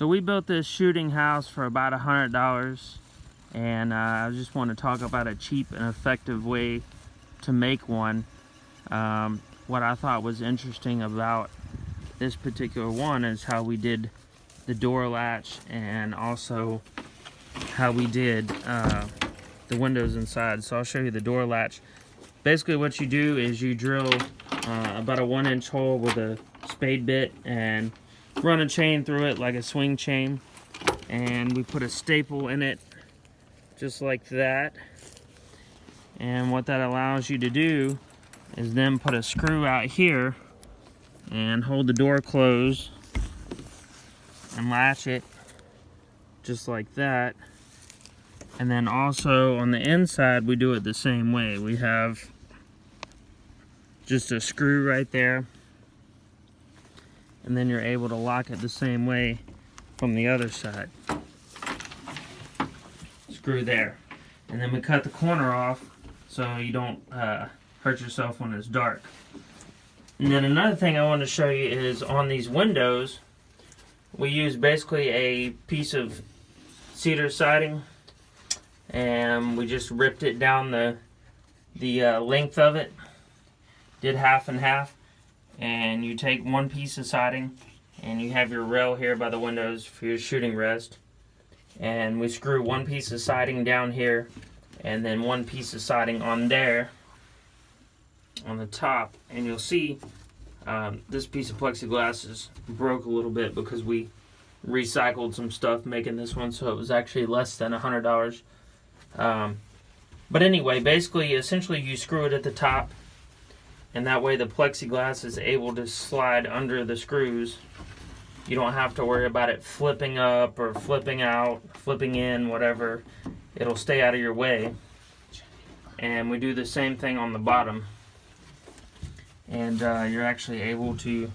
So we built this shooting house for about $100, and I just want to talk about a cheap and effective way to make one. What I thought was interesting about this particular one is how we did the door latch, and also how we did the windows inside. So I'll show you the door latch. Basically what you do is you drill about a 1-inch hole with a spade bit and run a chain through it like a swing chain, and we put a staple in it just like that. And what that allows you to do is then put a screw out here and hold the door closed and latch it just like that. And then also on the inside we do it the same way. We have just a screw right there, and then you're able to lock it the same way from the other side. Screw there. And then we cut the corner off so you don't hurt yourself when it's dark. And then another thing I want to show you is on these windows, we use basically a piece of cedar siding, and we just ripped it down the length of it, did half and half. And you take one piece of siding, and you have your rail here by the windows for your shooting rest, and we screw one piece of siding down here and then one piece of siding on there on the top. And you'll see this piece of plexiglass is broke a little bit because we recycled some stuff making this one, so it was actually less than $100. But anyway, basically essentially you screw it at the top, and that way the plexiglass is able to slide under the screws. You don't have to worry about it flipping up or flipping out, flipping in, whatever. It'll stay out of your way. And we do the same thing on the bottom. And you're actually able to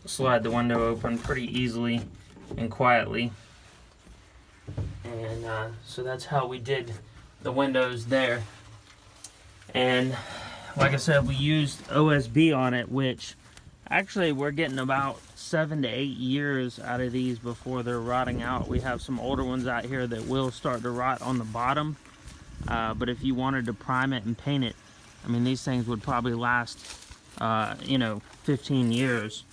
slide the window open pretty easily and quietly. And so that's how we did the windows there. And like I said, we used OSB on it, which actually we're getting about 7 to 8 years out of these before they're rotting out. We have some older ones out here that will start to rot on the bottom, but if you wanted to prime it and paint it, I mean, these things would probably last 15 years.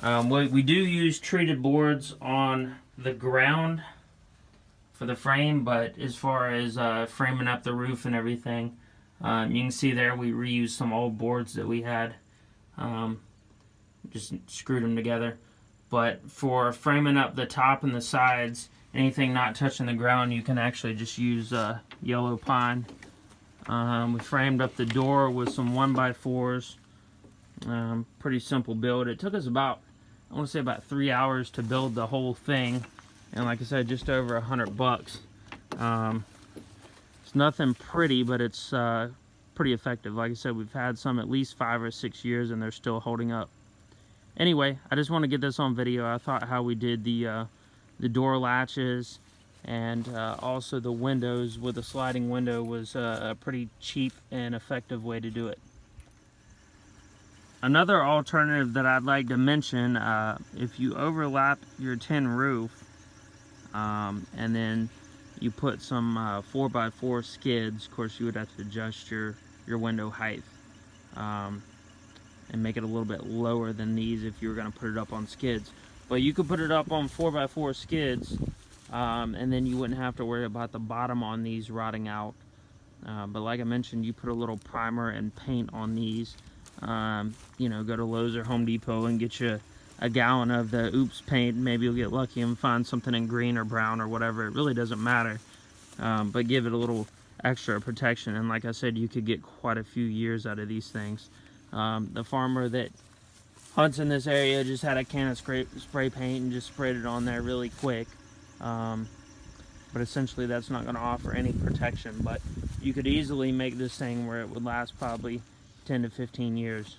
We do use treated boards on the ground for the frame, but as far as framing up the roof and everything, you can see there we reused some old boards that we had, just screwed them together. But for framing up the top and the sides, anything not touching the ground, you can actually just use yellow pine. We framed up the door with some 1x4s. Pretty simple build. It took us about, I want to say about 3 hours to build the whole thing, and like I said, just over $100. Nothing pretty, but it's pretty effective. Like I said, we've had some at least 5 or 6 years and they're still holding up. Anyway, I just want to get this on video. I thought how we did the door latches and also the windows with a sliding window was a pretty cheap and effective way to do it. Another alternative that I'd like to mention, if you overlap your tin roof and then you put some 4x4 skids. Of course, you would have to adjust your window height and make it a little bit lower than these if you were going to put it up on skids. But you could put it up on 4x4 skids, and then you wouldn't have to worry about the bottom on these rotting out. But like I mentioned, you put a little primer and paint on these. Go to Lowe's or Home Depot and get you a gallon of the Oops paint. Maybe you'll get lucky and find something in green or brown or whatever. It really doesn't matter, but give it a little extra protection. And like I said, you could get quite a few years out of these things. The farmer that hunts in this area just had a can of spray paint and just sprayed it on there really quick, but essentially that's not going to offer any protection. But you could easily make this thing where it would last probably 10 to 15 years.